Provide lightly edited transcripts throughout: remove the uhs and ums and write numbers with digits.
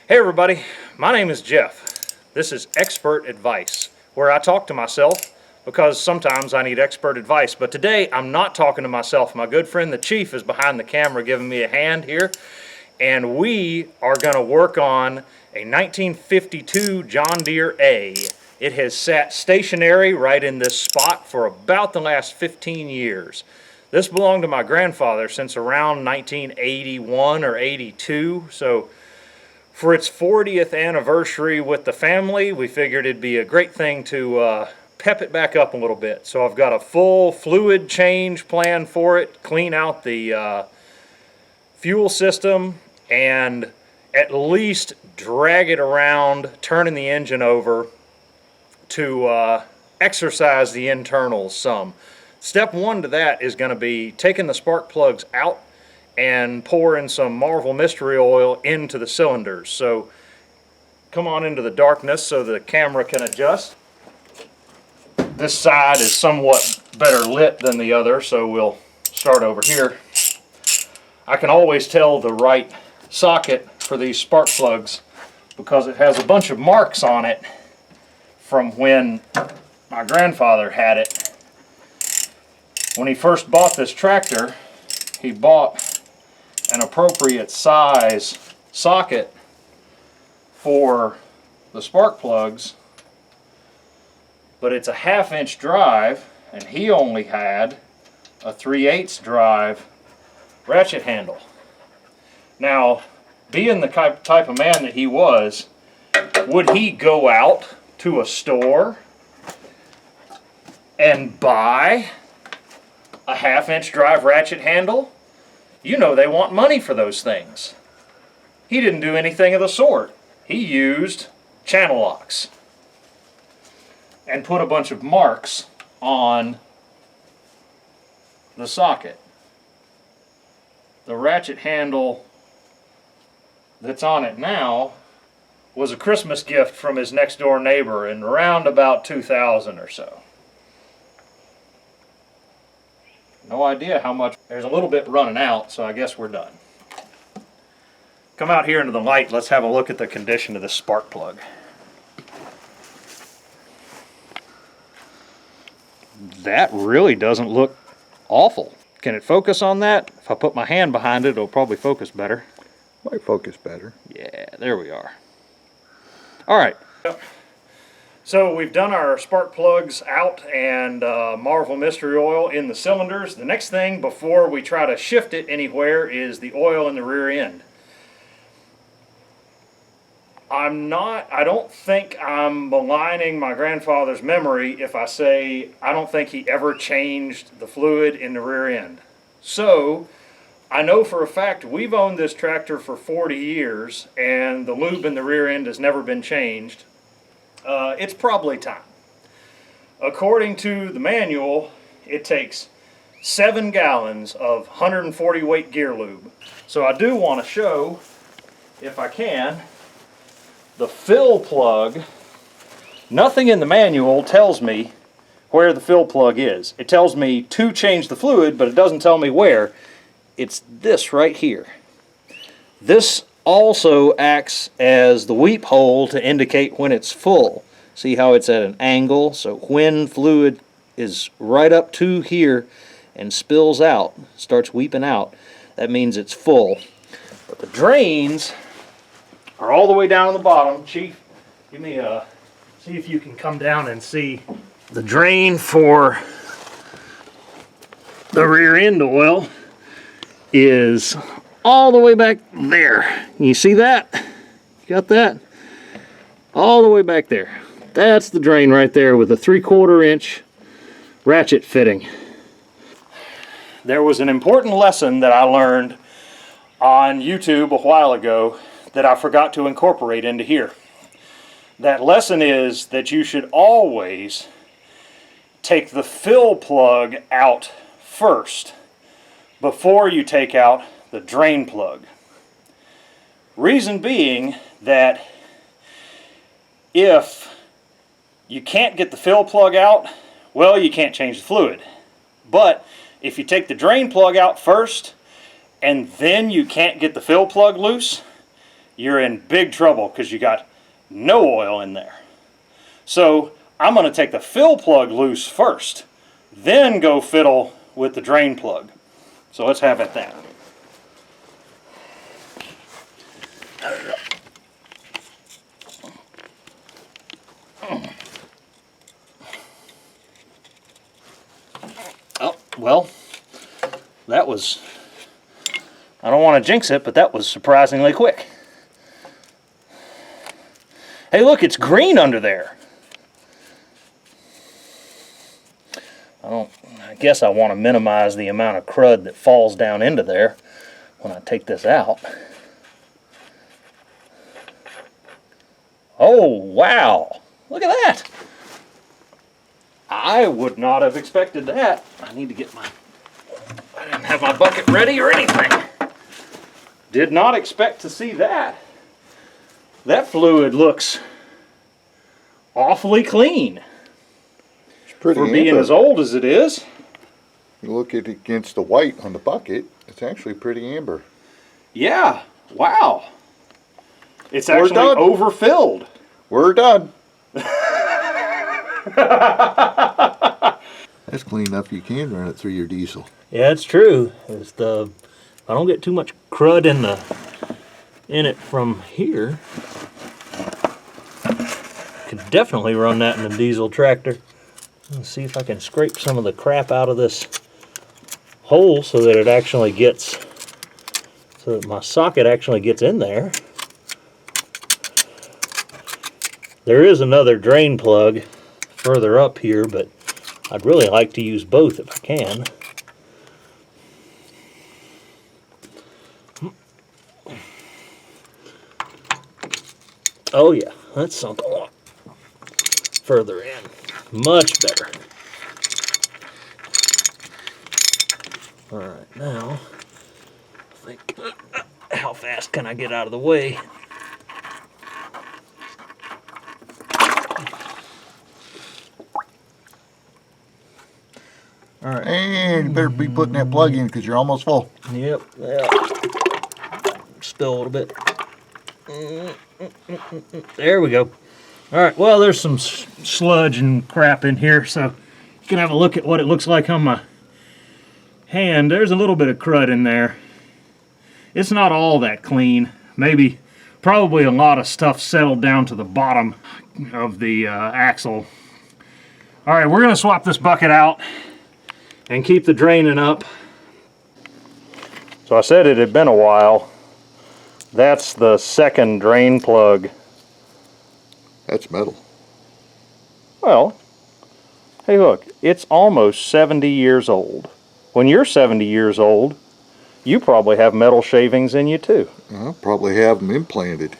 Hey everybody, my name is Jeff. This is Expert Advice, where I talk to myself because sometimes I need expert advice. But today I'm not talking to myself. My good friend the Chief is behind the camera giving me a hand here. And we are going to work on a 1952 John Deere A. It has sat stationary right in this spot for about the last 15 years. This belonged to my grandfather since around 1981 or 82. So for its 40th anniversary with the family, we figured it'd be a great thing to pep it back up a little bit. So I've got a full fluid change plan for it, clean out the fuel system, and at least drag it around, turning the engine over to exercise the internals some. Step one to that is going to be taking the spark plugs out and pouring some Marvel Mystery Oil into the cylinders. So come on into the darkness so the camera can adjust. This side is somewhat better lit than the other, so we'll start over here. I can always tell the right socket for these spark plugs because it has a bunch of marks on it from when my grandfather had it. When he first bought this tractor, he bought an appropriate size socket for the spark plugs, but it's a 1/2 inch drive and he only had a 3/8 drive ratchet handle. Now, being the type of man that he was, would he go out to a store and buy a 1/2 inch drive ratchet handle? You know they want money for those things. He didn't do anything of the sort. He used channel locks and put a bunch of marks on the socket. The ratchet handle that's on it now was a Christmas gift from his next door neighbor in around about 2000 or so. No idea how much. There's a little bit running out, so I guess we're done. Come out here into the light. Let's have a look at the condition of this spark plug. That really doesn't look awful. Can it focus on that? If I put my hand behind it, it'll probably focus better. Might focus better. Yeah, there we are. All right. So we've done our spark plugs out and Marvel Mystery Oil in the cylinders. The next thing before we try to shift it anywhere is the oil in the rear end. I don't think I'm maligning my grandfather's memory if I say I don't think he ever changed the fluid in the rear end. So I know for a fact we've owned this tractor for 40 years and the lube in the rear end has never been changed. It's probably time. According to the manual, it takes 7 gallons of 140 weight gear lube. So I do want to show, if I can, the fill plug. Nothing in the manual tells me where the fill plug is. It tells me to change the fluid, but it doesn't tell me where. It's this right here. This also acts as the weep hole to indicate when it's full. See how it's at an angle? So when fluid is right up to here and spills out, starts weeping out, that means it's full. But the drains are all the way down on the bottom. Chief, give me a, see if you can come down and see the drain for the rear end oil is all the way back there. You see that? You got that? All the way back there. That's the drain right there with a 3/4 inch ratchet fitting. There was an important lesson that I learned on YouTube a while ago that I forgot to incorporate into here. That lesson is that you should always take the fill plug out first before you take out the drain plug. Reason being that if you can't get the fill plug out, well, you can't change the fluid. But if you take the drain plug out first and then you can't get the fill plug loose, you're in big trouble because you got no oil in there. So I'm going to take the fill plug loose first, then go fiddle with the drain plug. So let's have at that. Oh, well, that was, I don't want to jinx it, but that was surprisingly quick. Hey, look, it's green under there. I guess I want to minimize the amount of crud that falls down into there when I take this out. Oh, wow. Look at that. I would not have expected that. I need to get I didn't have my bucket ready or anything. Did not expect to see that. That fluid looks awfully clean. It's pretty for being as old as it is. You look at it against the white on the bucket, it's actually pretty amber. Yeah, wow. It's actually overfilled. We're done. That's clean enough you can run it through your diesel. Yeah, it's true. I don't get too much crud in it from here. Could definitely run that in a diesel tractor. Let's see if I can scrape some of the crap out of this hole so that it actually gets, so that my socket actually gets in there. There is another drain plug further up here, but I'd really like to use both if I can. Oh yeah, that's sunk a lot further in. Much better. Alright, now, I think, how fast can I get out of the way? Alright. And you better be putting that plug in because you're almost full. Yep, yeah. Still a little bit. There we go. Alright, well, there's some sludge and crap in here, so you can have a look at what it looks like on my hand. There's a little bit of crud in there. It's not all that clean. Probably a lot of stuff settled down to the bottom of the axle. Alright, we're going to swap this bucket out and keep the draining up. So I said it had been a while. That's the second drain plug. That's metal. Well, hey look, it's almost 70 years old. When you're 70 years old, you probably have metal shavings in you too. I'll probably have them implanted.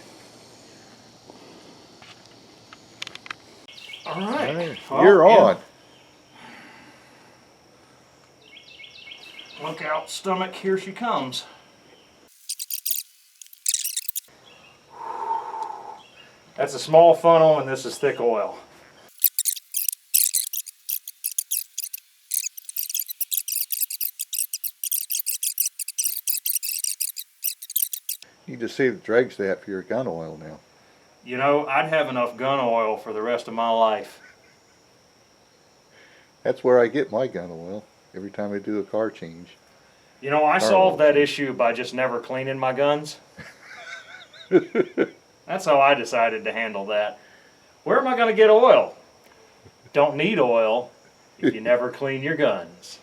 All right. You're on. Look out, stomach, here she comes. That's a small funnel and this is thick oil. You just save the drag stat for your gun oil now. You know, I'd have enough gun oil for the rest of my life. That's where I get my gun oil every time I do a car change. You know, I solved that issue by just never cleaning my guns. That's how I decided to handle that. Where am I going to get oil? Don't need oil if you never clean your guns.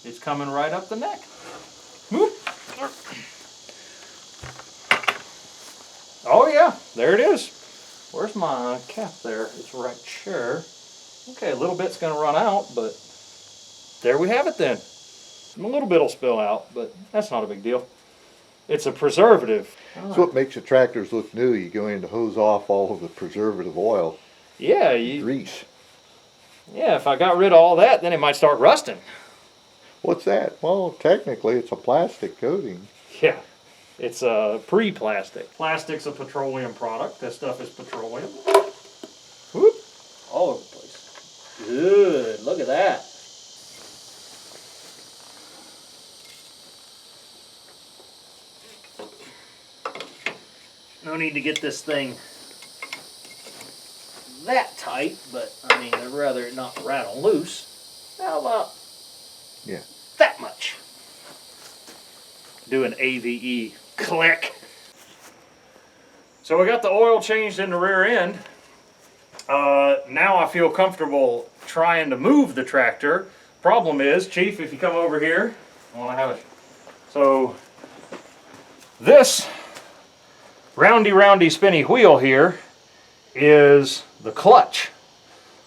It's coming right up the neck. Whoop. Oh yeah, there it is. Where's my cap there? It's right here. Okay, a little bit's gonna run out, but there we have it then. A little bit will spill out, but that's not a big deal. It's a preservative. That's what makes the tractors look new. You go in to hose off all of the preservative oil, Yeah, grease. yeah, if I got rid of all that, then it might start rusting. What's that? Well, technically it's a plastic coating. Yeah, it's a pre-plastic. Plastic's a petroleum product. This stuff is petroleum. Whoop, all over the place. Good, look at that. No need to get this thing that tight, but I mean, I'd rather it not rattle loose. How about that much? Do an AVE click. So we got the oil changed in the rear end. Now I feel comfortable trying to move the tractor. Problem is, Chief, if you come over here, I want to have it. So this roundy spinny wheel here is the clutch.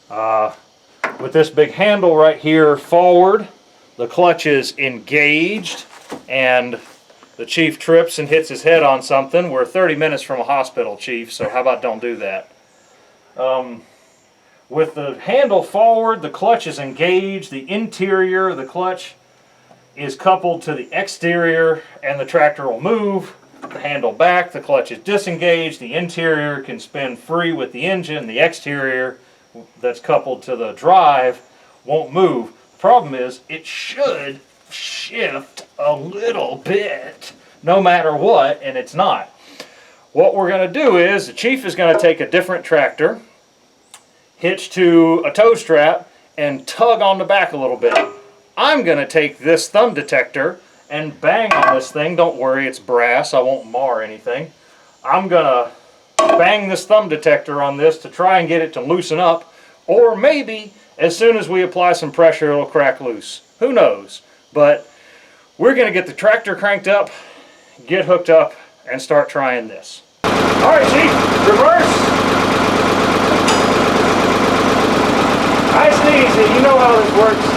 With this big handle right here forward, the clutch is engaged and the Chief trips and hits his head on something. We're 30 minutes from a hospital, Chief, so how about don't do that. With the handle forward, the clutch is engaged. The interior of the clutch is coupled to the exterior and the tractor will move. The handle back, the clutch is disengaged. The interior can spin free with the engine. The exterior that's coupled to the drive won't move. The problem is it should shift a little bit no matter what, and it's not. What we're going to do is the Chief is going to take a different tractor, hitch to a tow strap, and tug on the back a little bit. I'm going to take this thumb detector and bang on this thing. Don't worry, it's brass. I won't mar anything. I'm going to bang this thumb detector on this to try and get it to loosen up, or maybe as soon as we apply some pressure it'll crack loose. Who knows? But we're going to get the tractor cranked up, get hooked up, and start trying this. All right, Chief, reverse. Nice and easy. You know how this works.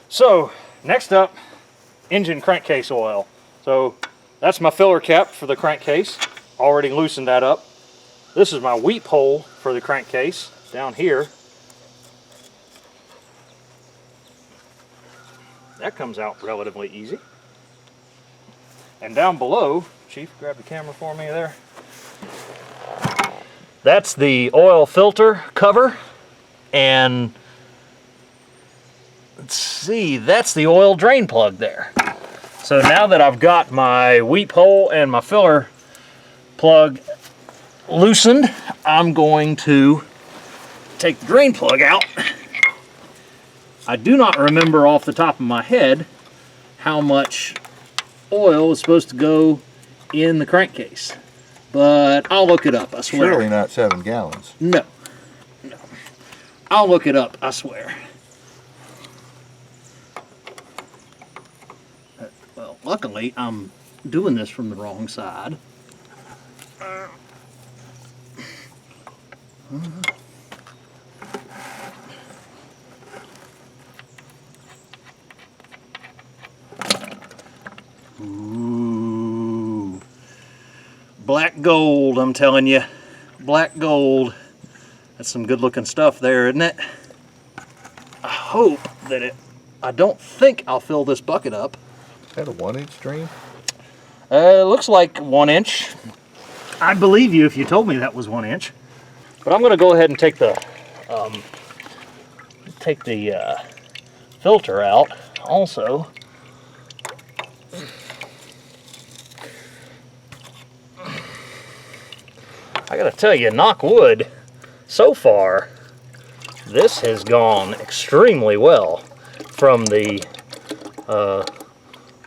So, next up, engine crankcase oil. So, that's my filler cap for the crankcase. Already loosened that up. This is my weep hole for the crankcase down here. That comes out relatively easy. And down below, Chief, grab the camera for me there. That's the oil filter cover, and let's see, that's the oil drain plug there. So now that I've got my weep hole and my filler plug loosened, I'm going to take the drain plug out. I do not remember off the top of my head how much oil is supposed to go in the crankcase, but I'll look it up, I swear. Surely not 7 gallons. No. I'll look it up, I swear. Well, luckily, I'm doing this from the wrong side. Ooh. Black gold, I'm telling you. Black gold. That's some good looking stuff there, isn't it? I hope that I don't think I'll fill this bucket up. Is that a 1-inch drain? It looks like 1 inch. I'd believe you if you told me that was 1 inch. But I'm going to go ahead and take the filter out also. I got to tell you, knock wood, so far this has gone extremely well from the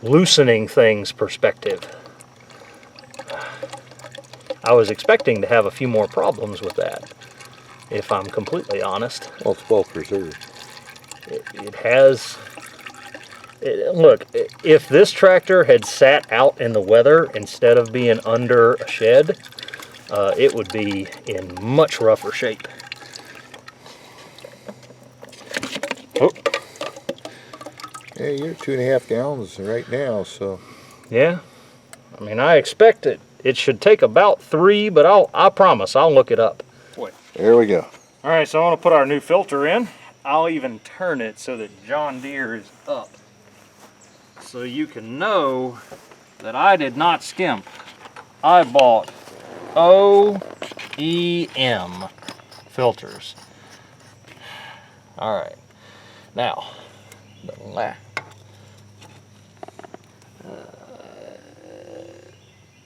loosening things perspective. I was expecting to have a few more problems with that, if I'm completely honest. Well, it's well preserved. It has... look, if this tractor had sat out in the weather instead of being under a shed, it would be in much rougher shape. Oh. Yeah, you're 2.5 gallons right now, so. Yeah, I mean, I expect it should take about 3, but I promise I'll look it up. There we go. All right, so I want to put our new filter in. I'll even turn it so that John Deere is up, so you can know that I did not skimp. I bought OEM filters. All right, now the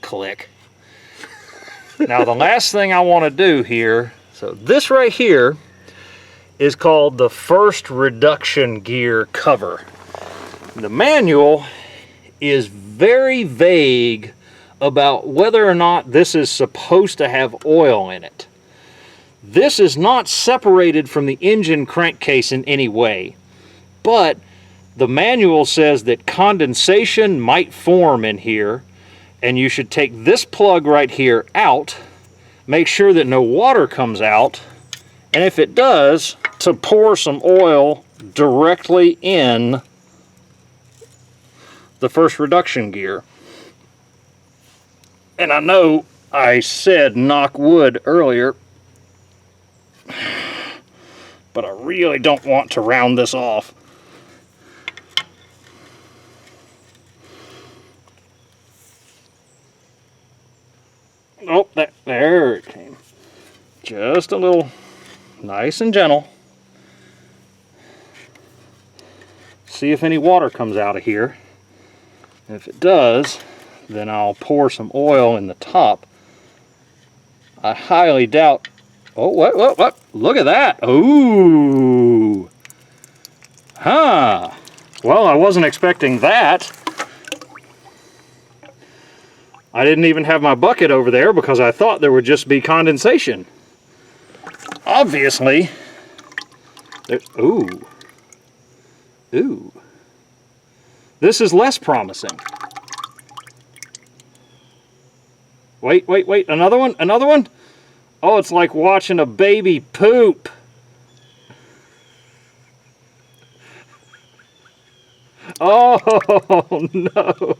click. Now the last thing I want to do here, so this right here is called the first reduction gear cover. The manual is very vague about whether or not this is supposed to have oil in it. This is not separated from the engine crankcase in any way, but the manual says that condensation might form in here, and you should take this plug right here out, make sure that no water comes out, and if it does, to pour some oil directly in the first reduction gear. And I know I said knock wood earlier, but I really don't want to round this off. Oh, there it came. Just a little nice and gentle. See if any water comes out of here. If it does, then I'll pour some oil in the top. I highly doubt... Oh, what? Look at that. Ooh. Huh. Well, I wasn't expecting that. I didn't even have my bucket over there because I thought there would just be condensation. Obviously, ooh. This is less promising. Wait, another one? Oh, it's like watching a baby poop. Oh, no.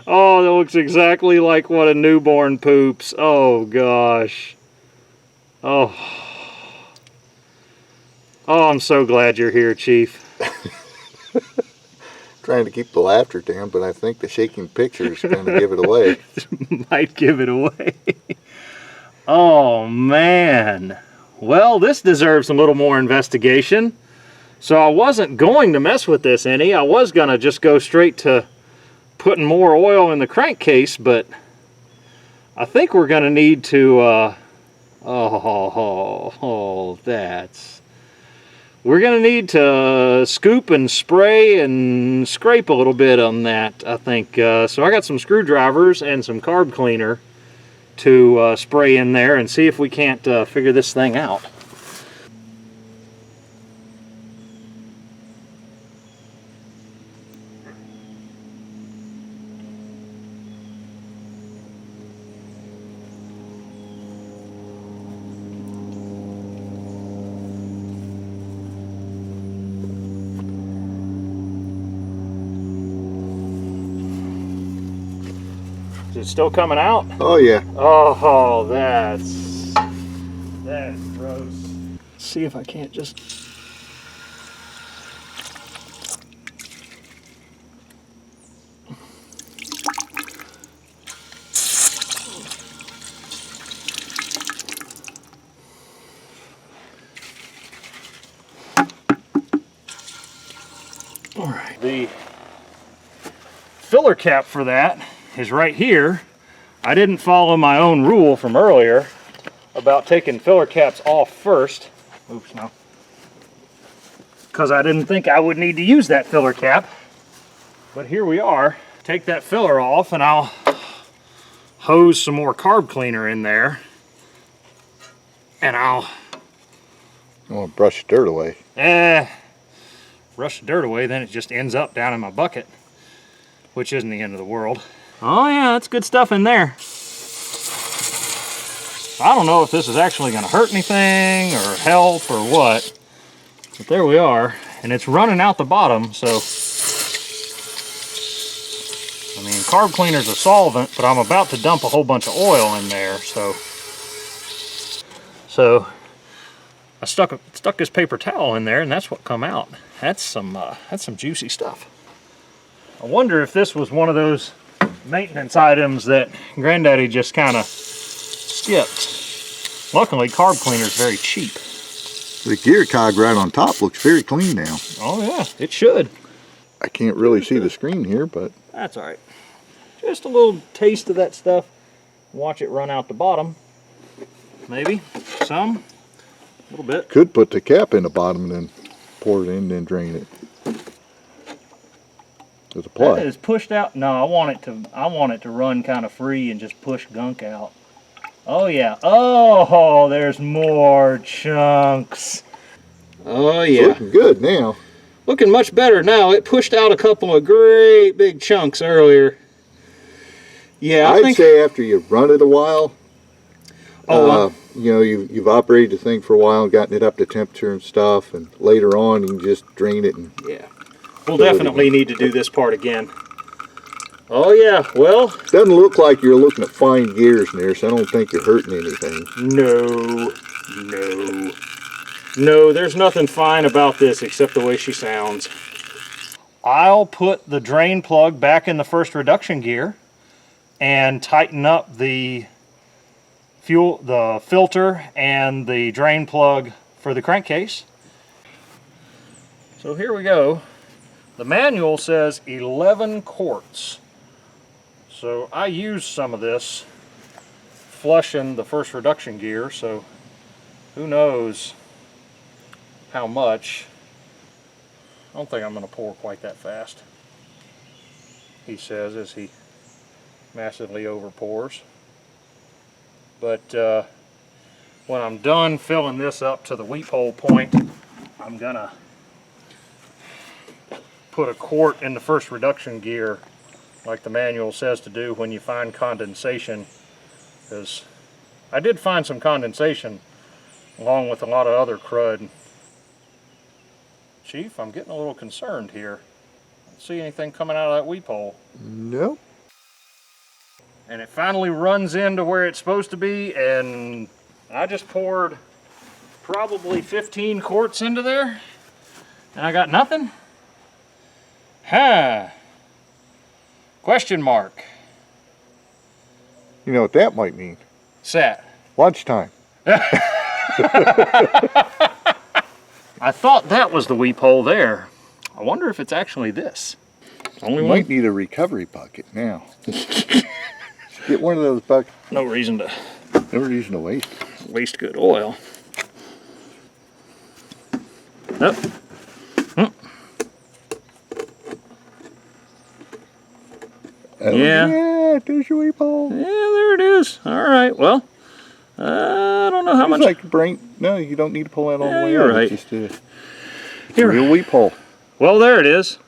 Oh, that looks exactly like what a newborn poops. Oh, gosh. Oh, I'm so glad you're here, Chief. Trying to keep the laughter down, but I think the shaking pictures kind of give it away. Might give it away. Oh, man. Well, this deserves a little more investigation. So I wasn't going to mess with this any. I was going to just go straight to putting more oil in the crankcase, but I think we're going to need to, we're going to need to scoop and spray and scrape a little bit on that, I think. So I got some screwdrivers and some carb cleaner to spray in there and see if we can't figure this thing out. Is it still coming out? Oh, yeah. Oh, that's gross. Let's see if I can't just... All right. The filler cap for that is right here. I didn't follow my own rule from earlier about taking filler caps off first. Oops, no. because I didn't think I would need to use that filler cap. But here we are. Take that filler off and I'll hose some more carb cleaner in there. And I'll want to brush the dirt away. brush the dirt away, then it just ends up down in my bucket, which isn't the end of the world. Oh yeah, that's good stuff in there. I don't know if this is actually going to hurt anything or help or what, but there we are, and it's running out the bottom, so I mean, carb cleaner's a solvent, but I'm about to dump a whole bunch of oil in there, so I stuck this paper towel in there, and that's what come out. That's some juicy stuff. I wonder if this was one of those maintenance items that Granddaddy just kind of skipped. Luckily, carb cleaner is very cheap. The gear cog right on top looks very clean now. Oh yeah, it should. I can't really see the screen here, but That's all right. Just a little taste of that stuff. Watch it run out the bottom. Maybe some, a little bit. could put the cap in the bottom and then pour it in, then drain it. There's a plug. That is pushed out. No, I want it to run kind of free and just push gunk out. Oh yeah. Oh, there's more chunks. Oh It's yeah. looking good now. Looking much better now. It pushed out a couple of great big chunks earlier. Yeah, I I'd think. say after you've run it a while, you know, you've operated the thing for a while and gotten it up to temperature and stuff, and later on you can just drain it. And Yeah. We'll definitely need to do this part again. Oh yeah, well. doesn't look like you're looking at fine gears in there, so I don't think you're hurting anything. No, there's nothing fine about this except the way she sounds. I'll put the drain plug back in the first reduction gear and tighten up the filter and the drain plug for the crankcase. So here we go. The manual says 11 quarts. So I used some of this flushing the first reduction gear, so who knows how much. I don't think I'm going to pour quite that fast, he says as he massively over pours. But when I'm done filling this up to the weep hole point, I'm going to put a quart in the first reduction gear like the manual says to do when you find condensation, because I did find some condensation along with a lot of other crud. Chief, I'm getting a little concerned here. I don't see anything coming out of that weep hole. Nope. And it finally runs into where it's supposed to be, and I just poured probably 15 quarts into there, and I got nothing? Huh. Question mark. You know what that might mean? Set. Lunchtime. I thought that was the weep hole there. I wonder if it's actually this. Only You one? might need a recovery bucket now. Get one of those buckets. No reason to No reason to waste. waste good oil. Nope. Oh, Yeah. Yeah, there's your weep hole. Yeah, there it is. All right. Well, I don't know how much. It's like brain. No, you don't need to pull that all Yeah, the way you're out. right. It's just a You're real weep hole. Well, there it is.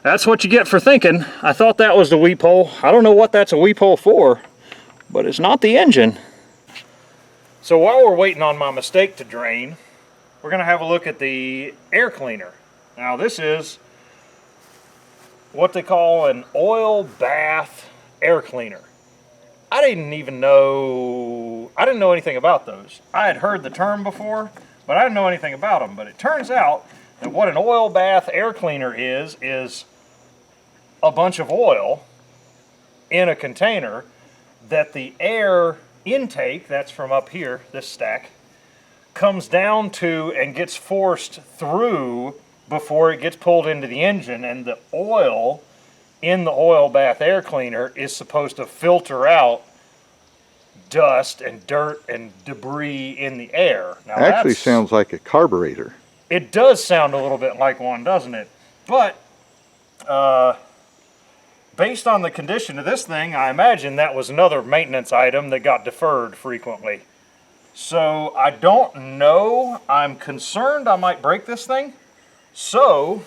That's what you get for thinking. I thought that was the weep hole. I don't know what that's a weep hole for, but it's not the engine. So while we're waiting on my mistake to drain, we're going to have a look at the air cleaner. Now this is what they call an oil bath air cleaner. I didn't know anything about those. I had heard the term before, but I didn't know anything about them. But it turns out that what an oil bath air cleaner is a bunch of oil in a container that the air intake, that's from up here, this stack, comes down to and gets forced through before it gets pulled into the engine, and the oil in the oil bath air cleaner is supposed to filter out dust and dirt and debris in the air. Now Actually sounds like a carburetor. It does sound a little bit like one, doesn't it? But based on the condition of this thing, I imagine that was another maintenance item that got deferred frequently. So I don't know. I'm concerned I might break this thing. So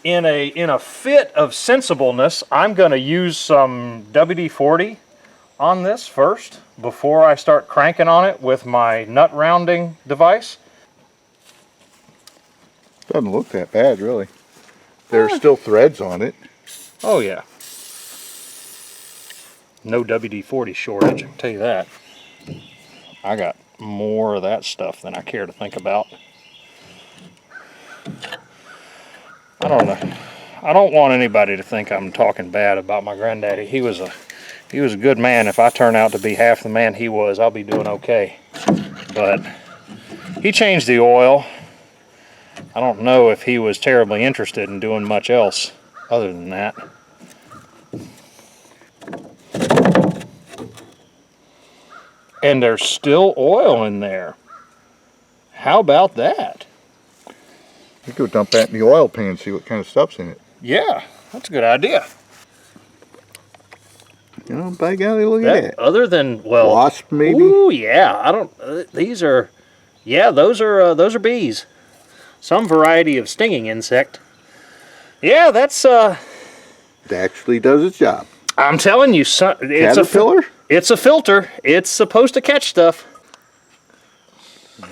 in a fit of sensibleness, I'm going to use some WD-40 on this first before I start cranking on it with my nut rounding device. Doesn't look that bad, really. There's still threads on it. Oh yeah. No WD-40 shortage, I can tell you that. I got more of that stuff than I care to think about. I don't know. I don't want anybody to think I'm talking bad about my granddaddy. He was a good man. If I turn out to be half the man he was, I'll be doing okay. But he changed the oil. I don't know if he was terribly interested in doing much else other than that. And there's still oil in there. How about that? You go dump that in the oil pan and see what kind of stuff's in it. Yeah, that's a good idea. You know, by golly, look at that. Other than, well, Wasp, maybe? Ooh, yeah. I don't. These are, yeah. Those are bees. Some variety of stinging insect. Yeah, that's. It actually does its job. I'm telling you, it's Caterpillar? It's a filter. It's supposed to catch stuff.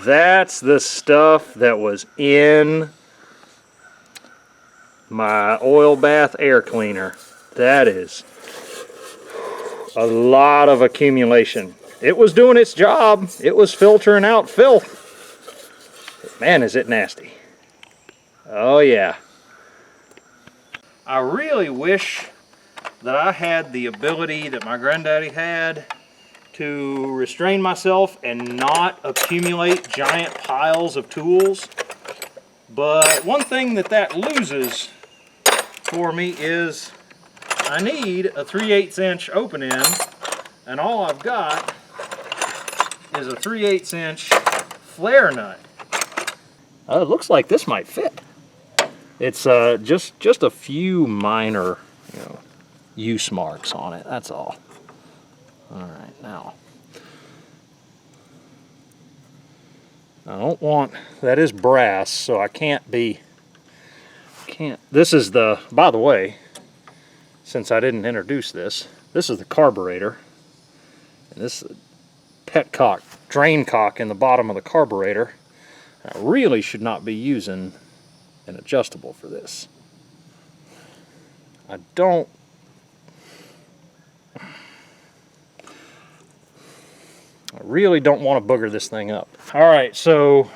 That's the stuff that was in my oil bath air cleaner. That is a lot of accumulation. It was doing its job. It was filtering out filth. But man, is it nasty. Oh yeah. I really wish that I had the ability that my granddaddy had to restrain myself and not accumulate giant piles of tools. But one thing that loses for me is I need a 3/8 inch open end, and all I've got is a 3/8 inch flare nut. It looks like this might fit. It's just a few minor, use marks on it, that's all. Alright, now I don't want, that is brass, so I can't, this is the, by the way, since I didn't introduce this is the carburetor, and this is the pet cock, drain cock in the bottom of the carburetor. I really should not be using an adjustable for this. I really don't want to booger this thing up. Alright, so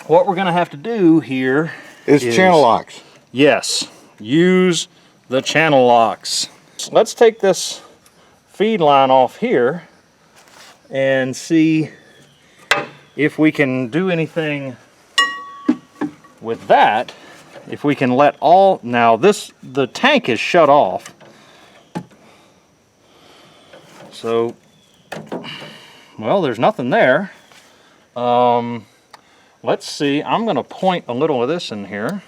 what we're going to have to do here is channel locks. Yes, use the channel locks. So let's take this feed line off here and see if we can do anything with that. If we can let all, now the tank is shut off. So, well, there's nothing there. Let's see, I'm going to point a little of this in here.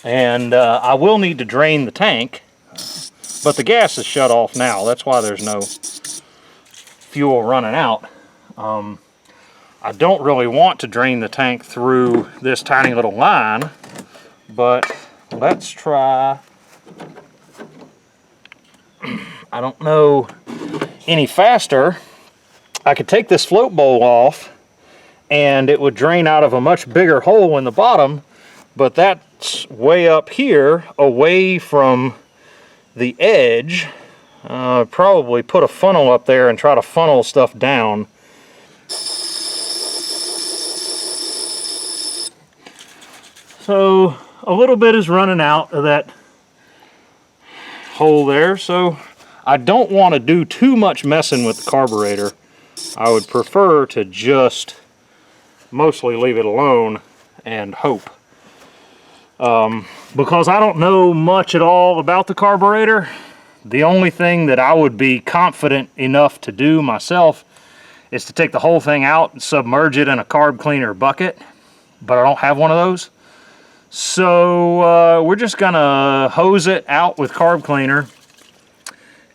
And I will need to drain the tank, but the gas is shut off now. That's why there's no fuel running out. I don't really want to drain the tank through this tiny little line, but let's try. I don't know any faster. I could take this float bowl off and it would drain out of a much bigger hole in the bottom, but that's way up here away from the edge. Probably put a funnel up there and try to funnel stuff down. So a little bit is running out of that hole there, so I don't want to do too much messing with the carburetor. I would prefer to just mostly leave it alone and hope. Because I don't know much at all about the carburetor. The only thing that I would be confident enough to do myself is to take the whole thing out and submerge it in a carb cleaner bucket, but I don't have one of those. So we're just gonna hose it out with carb cleaner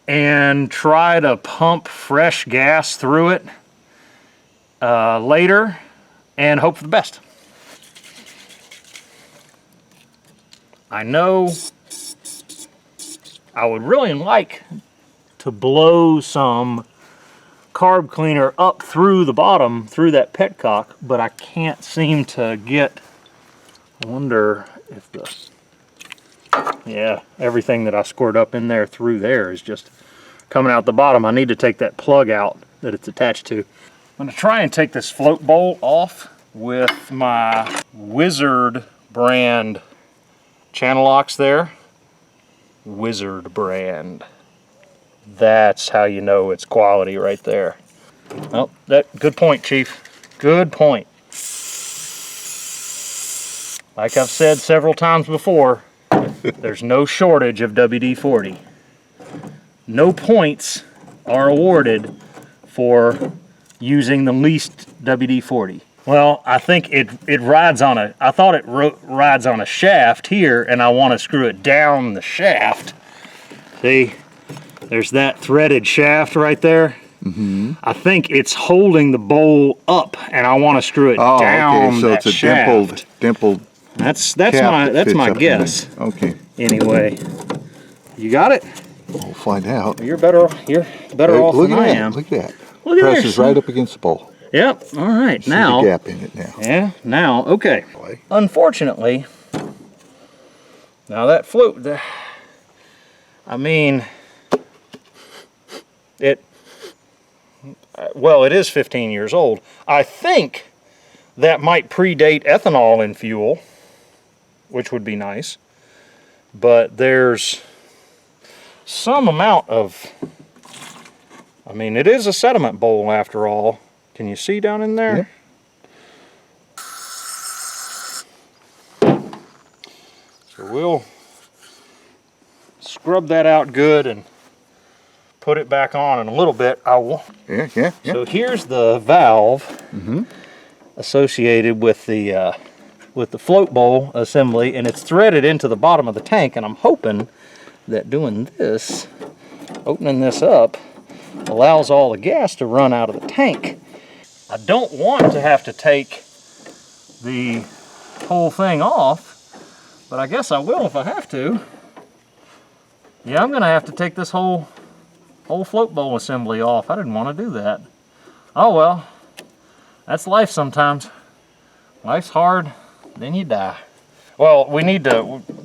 and try to pump fresh gas through it later and hope for the best. I know I would really like to blow some carb cleaner up through the bottom, through that petcock, but I can't seem to get, I wonder if yeah, everything that I squirt up in there through there is just coming out the bottom. I need to take that plug out that it's attached to. I'm gonna try and take this float bowl off with my Wizard brand channel locks there. Wizard brand. That's how you know it's quality right there. Oh, good point, Chief. Good point. Like I've said several times before, there's no shortage of WD-40. No points are awarded for using the least WD-40. Well, I think it rides on a, I thought it rides on a shaft here, and I want to screw it down the shaft. See, there's that threaded shaft right there. Mm-hmm. I think it's holding the bowl up, and I want to screw it down. Okay, so that it's a shaft. dimpled. That's my guess. Okay. Anyway, you got it. We'll find out. You're better off than I am. Look at that. Look at Presses right up against the bowl. Yep. All right. See now. the gap in it now. Yeah. Now. Okay. Unfortunately, now that float. I mean, it. Well, it is 15 years old. I think that might predate ethanol in fuel, which would be nice. But there's some amount of. I mean, it is a sediment bowl after all. Can you see down in there? Yeah. So we'll scrub that out good and put it back on in a little bit. Yeah. So here's the valve associated with the float bowl assembly, and it's threaded into the bottom of the tank, and I'm hoping that doing this, opening this up, allows all the gas to run out of the tank. I don't want to have to take the whole thing off, but I guess I will if I have to. Yeah, I'm gonna have to take this whole float bowl assembly off. I didn't want to do that. Oh well, that's life sometimes. Life's hard, then you die. Well, we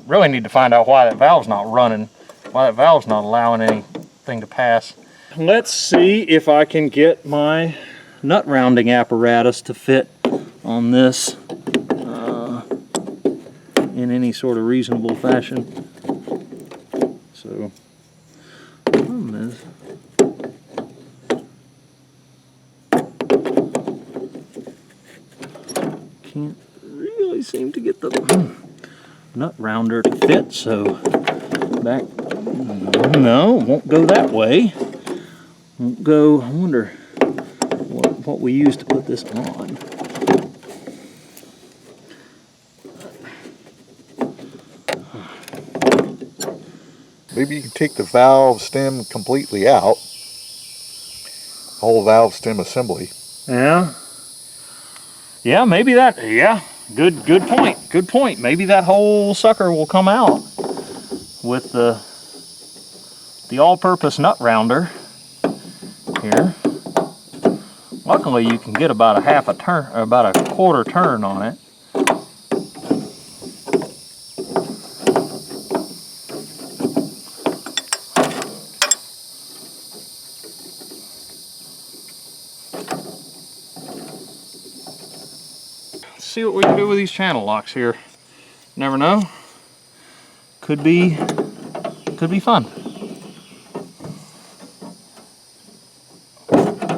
really need to find out why that valve's not running, why that valve's not allowing anything to pass. Let's see if I can get my nut rounding apparatus to fit on this in any sort of reasonable fashion. So, problem is, can't really seem to get the nut rounder to fit, so back, no, won't go that way. Won't go, I wonder what we use to put this on. Maybe you can take the valve stem completely out. Whole valve stem assembly. Yeah. Yeah, maybe that, yeah. Good point. Good point. Maybe that whole sucker will come out with the all-purpose nut rounder here. Luckily, you can get about about a quarter turn on it. Let's see what we can do with these channel locks here. Never know. Could be fun.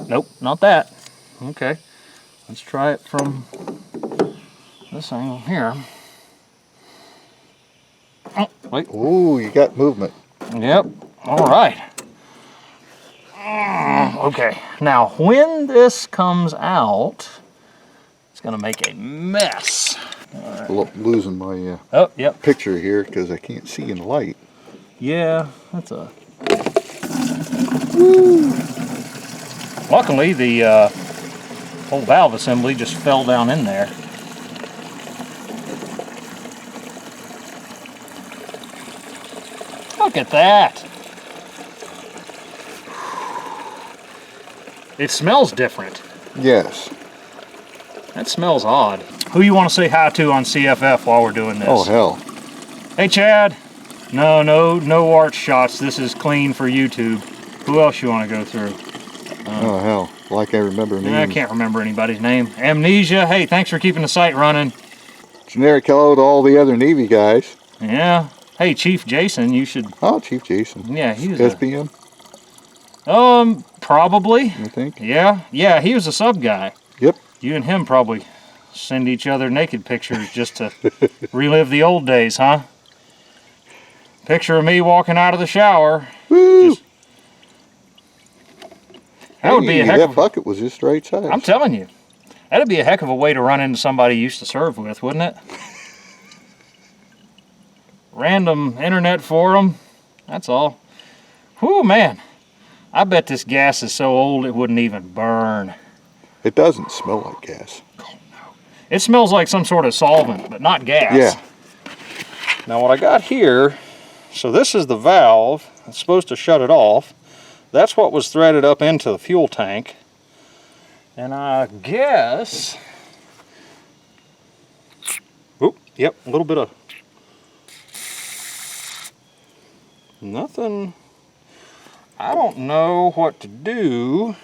Nope, not that. Okay, let's try it from this angle here. Oh, wait. Ooh, you got movement. Yep. All right. Okay, now when this comes out, it's gonna make a mess. Losing my Oh, yep. picture here because I can't see in the light. Yeah, that's a... Woo. Luckily, the whole valve assembly just fell down in there. Look at that. It smells different. Yes. That smells odd. Who you want to say hi to on CFF while we're doing this? Oh, hell. Hey, Chad. No arch shots. This is clean for YouTube. Who else you want to go through? Oh, hell. Like I remember names. I can't remember anybody's name. Amnesia. Hey, thanks for keeping the site running. Generic hello to all the other Navy guys. Yeah. Hey, Chief Jason, you should... Oh, Chief Jason. Yeah, he was SPM? probably. I think. Yeah, he was a sub guy. Yep. You and him probably send each other naked pictures just to relive the old days, huh? Picture of me walking out of the shower. Woo! That would be a heck that of... bucket was just right size. I'm telling you. That'd be a heck of a way to run into somebody you used to serve with, wouldn't it? Random internet forum. That's all. Whew, man. I bet this gas is so old it wouldn't even burn. It doesn't smell like gas. Oh, no. It smells like some sort of solvent, but not gas. Yeah. Now what I got here, so this is the valve. It's supposed to shut it off. That's what was threaded up into the fuel tank. And I guess... Oop, yep, a little bit of... Nothing... I don't know what to do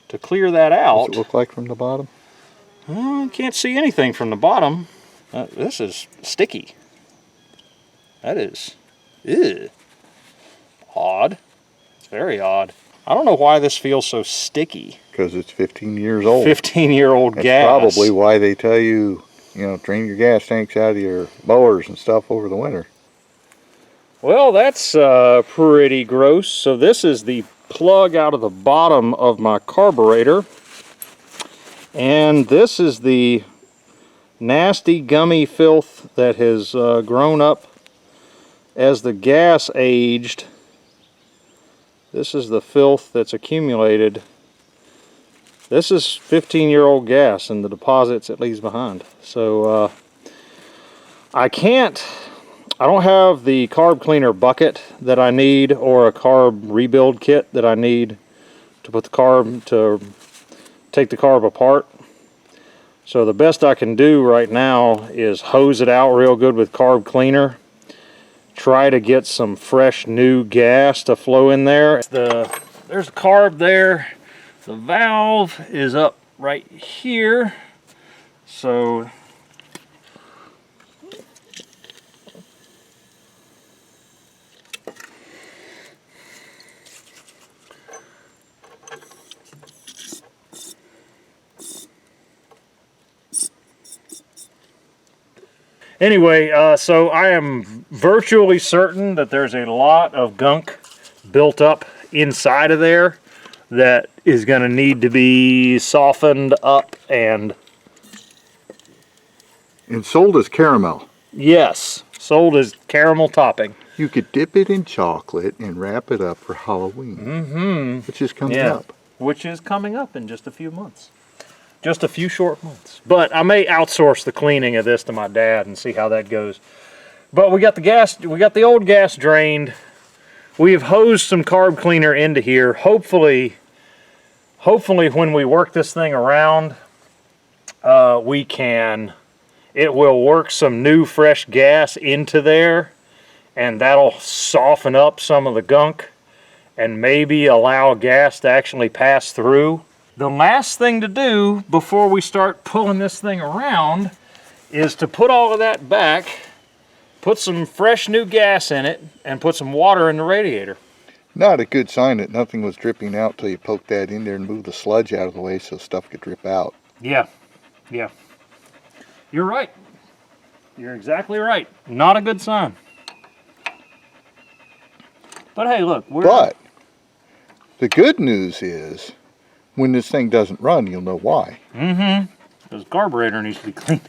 to clear that out. What's it look like from the bottom? I can't see anything from the bottom. This is sticky. That is... Ew. Odd. It's very odd. I don't know why this feels so sticky. Because it's 15 years old. 15-year-old That's gas. probably why they tell you, drain your gas tanks out of your mowers and stuff over the winter. Well, that's pretty gross. So this is the plug out of the bottom of my carburetor. And this is the nasty gummy filth that has grown up as the gas aged. This is the filth that's accumulated. This is 15-year-old gas and the deposits it leaves behind. So I don't have the carb cleaner bucket that I need or a carb rebuild kit that I need to put the carb, to take the carb apart. So the best I can do right now is hose it out real good with carb cleaner. Try to get some fresh new gas to flow in there. There's the carb there. The valve is up right here. So anyway, so I am virtually certain that there's a lot of gunk built up inside of there that is going to need to be softened up and sold as caramel. yes, sold as caramel topping. You could dip it in chocolate and wrap it up for Halloween. Which is coming up. Which is coming up in just a few months. Just a few short months. But I may outsource the cleaning of this to my dad and see how that goes. But we got the old gas drained. We've hosed some carb cleaner into here. Hopefully when we work this thing around, it will work some new fresh gas into there, and that'll soften up some of the gunk and maybe allow gas to actually pass through. The last thing to do before we start pulling this thing around is to put all of that back, put some fresh new gas in it, and put some water in the radiator. Not a good sign that nothing was dripping out till you poked that in there and moved the sludge out of the way so stuff could drip out. Yeah. You're right. You're exactly right. Not a good sign. But hey, look, But the good news is, when this thing doesn't run, you'll know why. Because carburetor needs to be cleaned.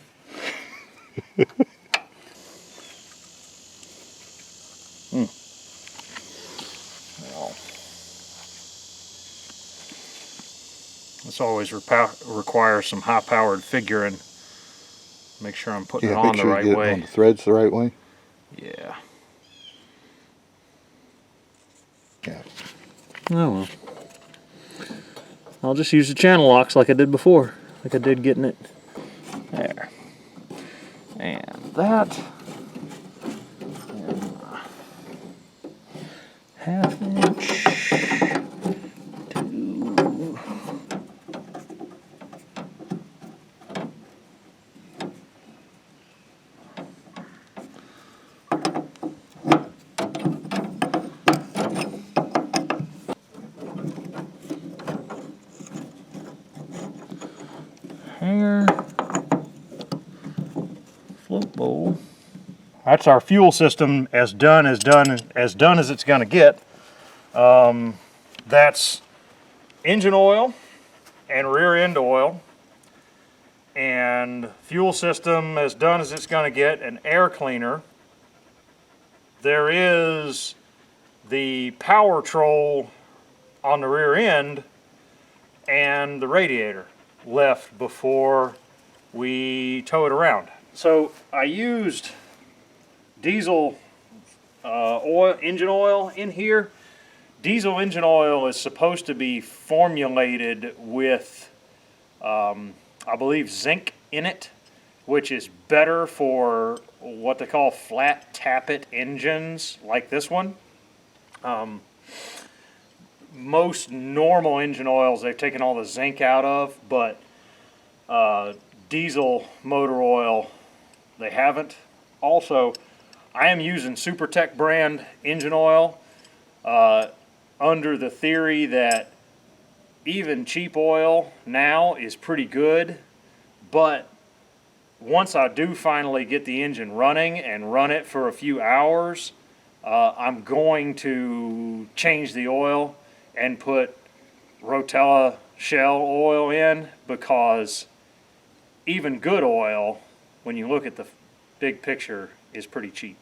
Well, this always requires some high-powered figuring. Make sure I'm putting it on make the sure right you get way. it on the threads the right way. Yeah. Yeah. Oh well. I'll just use the channel locks like I did before. Like I did getting it. There. And that. And ½ inch. To hanger, float bowl. That's our fuel system as done as it's going to get. That's engine oil and rear end oil, and fuel system as done as it's going to get, an air cleaner. There is the power troll on the rear end and the radiator left before we tow it around. So I used diesel engine oil in here. Diesel engine oil is supposed to be formulated with, I believe, zinc in it, which is better for what they call flat tappet engines like this one. Most normal engine oils, they've taken all the zinc out of, but diesel motor oil, they haven't. Also, I am using SuperTech brand engine oil under the theory that even cheap oil now is pretty good, but once I do finally get the engine running and run it for a few hours, I'm going to change the oil and put Rotella Shell oil in, because even good oil, when you look at the big picture, is pretty cheap.